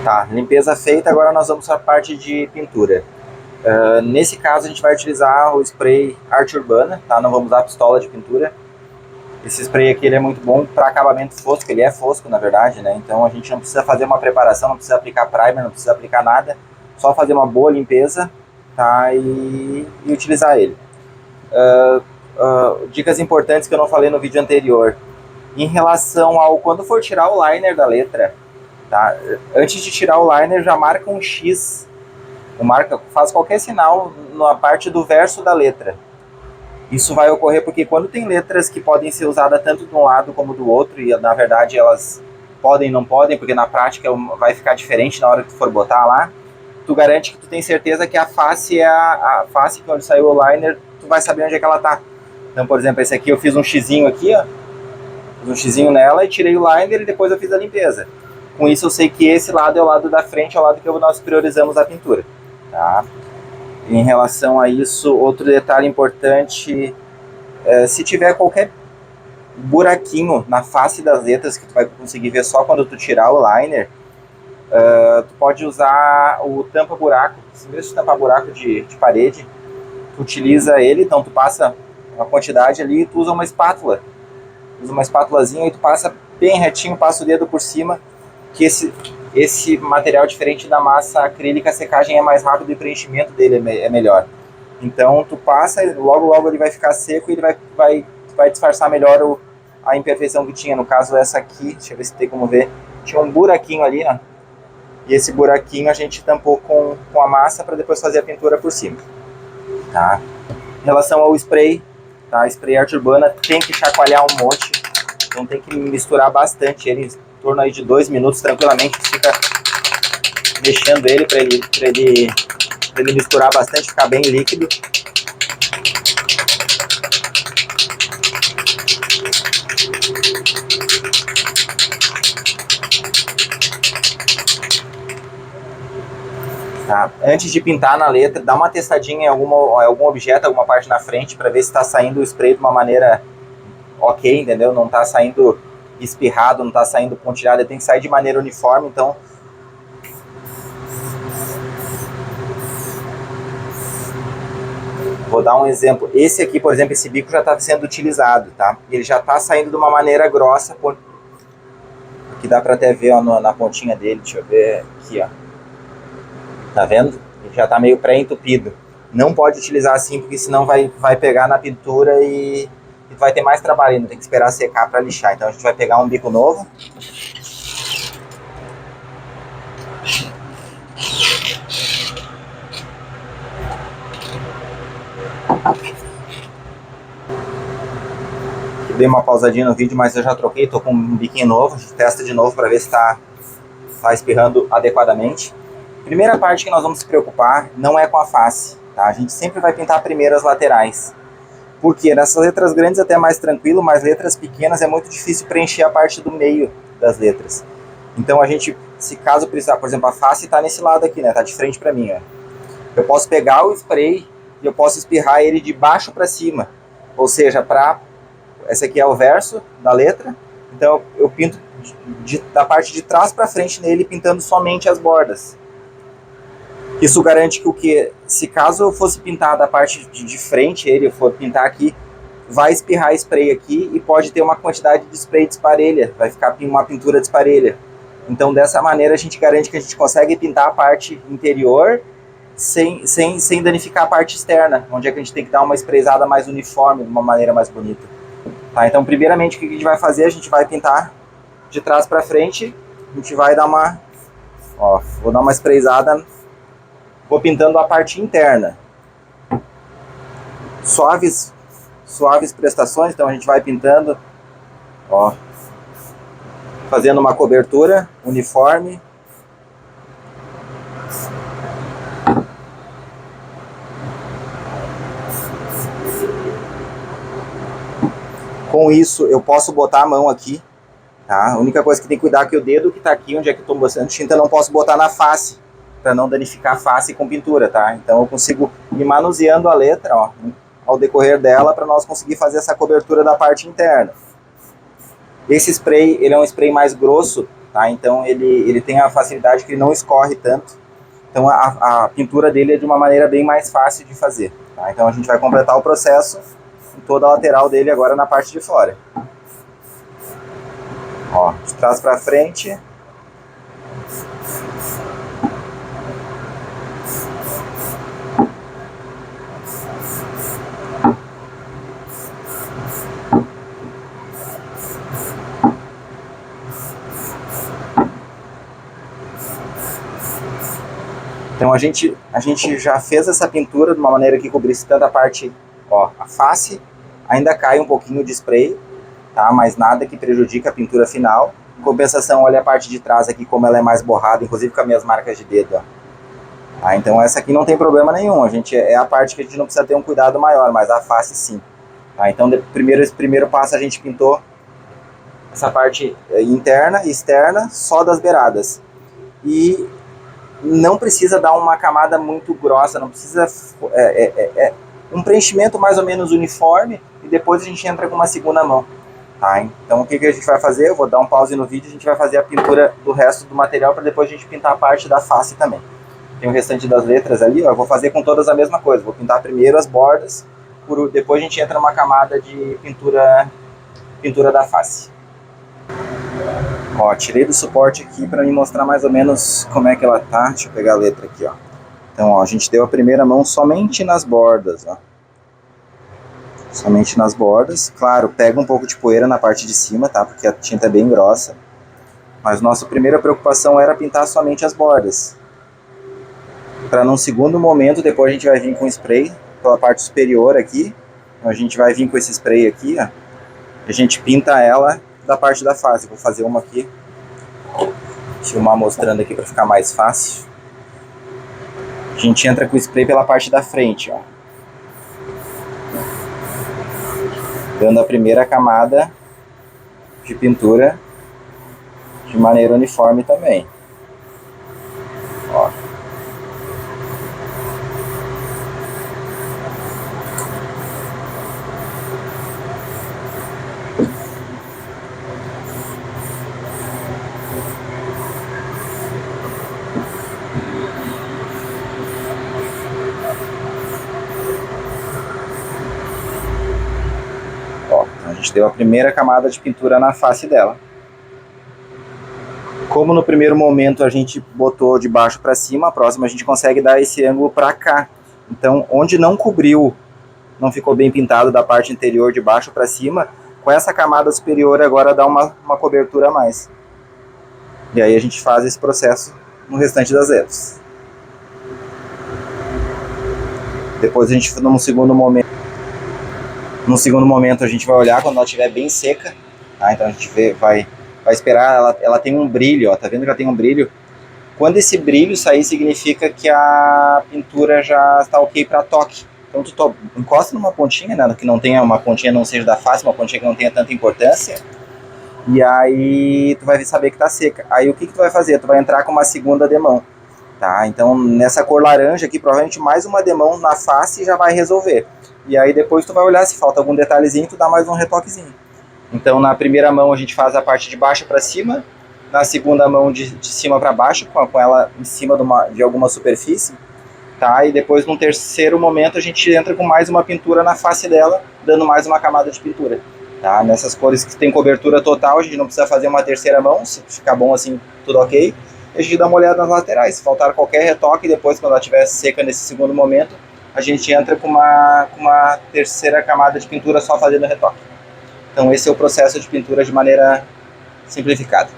Tá, limpeza feita, agora nós vamos para a parte de pintura. Nesse caso a gente vai utilizar o spray Arte Urbana, tá? Não vamos usar pistola de pintura. Esse spray aqui ele é muito bom para acabamento fosco, ele é fosco na verdade, né? Então a gente não precisa fazer uma preparação, não precisa aplicar primer, não precisa aplicar nada, só fazer uma boa limpeza, tá? E utilizar ele. Dicas importantes que eu não falei no vídeo anterior. Em relação ao quando for tirar o liner da letra, tá? Antes de tirar o liner já marca um X, faz qualquer sinal na parte do verso da letra. Isso vai ocorrer porque quando tem letras que podem ser usadas tanto de um lado como do outro, e na verdade elas podem e não podem, porque na prática vai ficar diferente na hora que tu for botar lá, tu garante que tu tem certeza que a face é a face que onde saiu o liner, tu vai saber onde é que ela tá. Então, por exemplo, esse aqui eu fiz um xizinho aqui, ó, fiz um xizinho nela e tirei o liner e depois eu fiz a limpeza. Com isso eu sei que esse lado é o lado da frente, é o lado que nós priorizamos a pintura, tá? Em relação a isso, outro detalhe importante, se tiver qualquer buraquinho na face das letras que tu vai conseguir ver só quando tu tirar o liner, tu pode usar o tampa-buraco. Em vez de tampar buraco de parede, tu utiliza ele, então tu passa uma quantidade ali e tu usa uma espátula. Usa uma espátulazinha e tu passa bem retinho, passa o dedo por cima, que esse material, diferente da massa acrílica, a secagem é mais rápida e o preenchimento dele é melhor. Então tu passa e logo ele vai ficar seco e ele vai disfarçar melhor a imperfeição que tinha. No caso essa aqui, deixa eu ver se tem como ver, tinha um buraquinho ali, ó, e esse buraquinho a gente tampou com a massa para depois fazer a pintura por cima. Tá? Em relação ao spray, tá? Spray Arte Urbana tem que chacoalhar um monte, então tem que misturar bastante ele, em torno aí de 2 minutos tranquilamente, fica mexendo ele para ele misturar bastante, ficar bem líquido. Tá? Antes de pintar na letra, dá uma testadinha em algum objeto, alguma parte na frente, para ver se está saindo o spray de uma maneira ok, entendeu? Não está saindo espirrado, não está saindo pontilhado, ele tem que sair de maneira uniforme, então vou dar um exemplo. Esse aqui, por exemplo, esse bico já está sendo utilizado, tá? Ele já está saindo de uma maneira grossa, aqui dá para até ver, ó, na pontinha dele, deixa eu ver aqui, ó. Tá vendo? Ele já está meio pré-entupido. Não pode utilizar assim, porque senão vai pegar na pintura e vai ter mais trabalho ainda, tem que esperar secar para lixar. Então a gente vai pegar um bico novo. Dei uma pausadinha no vídeo, mas eu já troquei, tô com um biquinho novo, a gente testa de novo para ver se tá espirrando adequadamente. Primeira parte que nós vamos se preocupar não é com a face, tá? A gente sempre vai pintar primeiro as laterais. Porque nessas letras grandes até é mais tranquilo, mas letras pequenas é muito difícil preencher a parte do meio das letras. Então a gente, se caso precisar, por exemplo, a face está nesse lado aqui, né? Tá de frente para mim, ó. Eu posso pegar o spray e eu posso espirrar ele de baixo para cima. Ou seja, esse aqui é o verso da letra, então eu pinto da parte de trás para frente nele, pintando somente as bordas. Isso garante que se caso eu fosse pintar da parte de frente, eu for pintar aqui, vai espirrar spray aqui e pode ter uma quantidade de spray desparelha, vai ficar uma pintura desparelha. Então dessa maneira a gente garante que a gente consegue pintar a parte interior sem danificar a parte externa, onde é que a gente tem que dar uma sprayzada mais uniforme, de uma maneira mais bonita. Tá, então primeiramente o que a gente vai fazer, a gente vai pintar de trás para frente, a gente vai dar uma, ó, vou dar uma sprayzada. Vou pintando a parte interna. Suaves prestações, então a gente vai pintando, ó, fazendo uma cobertura uniforme. Com isso eu posso botar a mão aqui, tá? A única coisa que tem que cuidar é que o dedo que está aqui, onde é que eu estou botando tinta, eu não posso botar na face, para não danificar a face com pintura, tá? Então eu consigo ir manuseando a letra, ó, ao decorrer dela, para nós conseguir fazer essa cobertura da parte interna. Esse spray, ele é um spray mais grosso, tá? Então ele tem a facilidade que ele não escorre tanto. Então a pintura dele é de uma maneira bem mais fácil de fazer, tá? Então a gente vai completar o processo em toda a lateral dele agora na parte de fora. Ó, de trás para frente. Então a gente já fez essa pintura de uma maneira que cobrisse tanto a parte, ó, a face, ainda cai um pouquinho de spray, tá? Mas nada que prejudique a pintura final. Em compensação, olha a parte de trás aqui como ela é mais borrada, inclusive com as minhas marcas de dedo, ó. Tá? Então essa aqui não tem problema nenhum, é a parte que a gente não precisa ter um cuidado maior, mas a face sim. Tá? Então esse primeiro passo a gente pintou essa parte interna e externa, só das beiradas. E não precisa dar uma camada muito grossa, não precisa um preenchimento mais ou menos uniforme, e depois a gente entra com uma segunda mão, tá? Então o que a gente vai fazer? Eu vou dar um pause no vídeo, a gente vai fazer a pintura do resto do material para depois a gente pintar a parte da face também. Tem o restante das letras ali, ó, eu vou fazer com todas a mesma coisa, vou pintar primeiro as bordas, depois a gente entra numa camada de pintura da face. Ó, tirei do suporte aqui para me mostrar mais ou menos como é que ela tá. Deixa eu pegar a letra aqui, ó. Então, ó, a gente deu a primeira mão somente nas bordas, ó. Somente nas bordas. Claro, pega um pouco de poeira na parte de cima, tá? Porque a tinta é bem grossa. Mas nossa primeira preocupação era pintar somente as bordas. Para num segundo momento, depois a gente vai vir com spray pela parte superior aqui. Então, a gente vai vir com esse spray aqui, ó. A gente pinta ela da parte da face. Vou fazer uma aqui, filmar mostrando aqui para ficar mais fácil. A gente entra com o spray pela parte da frente, ó, dando a primeira camada de pintura de maneira uniforme também, ó. A gente deu a primeira camada de pintura na face dela. Como no primeiro momento a gente botou de baixo para cima, a próxima a gente consegue dar esse ângulo para cá. Então, onde não cobriu, não ficou bem pintado da parte interior de baixo para cima, com essa camada superior agora dá uma cobertura a mais. E aí a gente faz esse processo no restante das letras. Depois a gente, num segundo momento a gente vai olhar quando ela estiver bem seca, tá? Então a gente vai esperar, ela tem um brilho, ó, tá vendo que ela tem um brilho? Quando esse brilho sair, significa que a pintura já está ok para toque. Então tu encosta numa pontinha, né, que não tenha uma pontinha, não seja da face, uma pontinha que não tenha tanta importância, e aí tu vai saber que tá seca. Aí o que tu vai fazer? Tu vai entrar com uma segunda demão, tá? Então nessa cor laranja aqui, provavelmente mais uma demão na face já vai resolver. E aí depois tu vai olhar se falta algum detalhezinho, tu dá mais um retoquezinho. Então na primeira mão a gente faz a parte de baixo para cima, na segunda mão de cima para baixo, com ela em cima de alguma superfície, tá? E depois num terceiro momento a gente entra com mais uma pintura na face dela, dando mais uma camada de pintura, tá? Nessas cores que tem cobertura total, a gente não precisa fazer uma terceira mão, se ficar bom assim, tudo ok. E a gente dá uma olhada nas laterais, se faltar qualquer retoque, depois quando ela estiver seca nesse segundo momento, a gente entra com uma terceira camada de pintura só fazendo retoque. Então esse é o processo de pintura de maneira simplificada.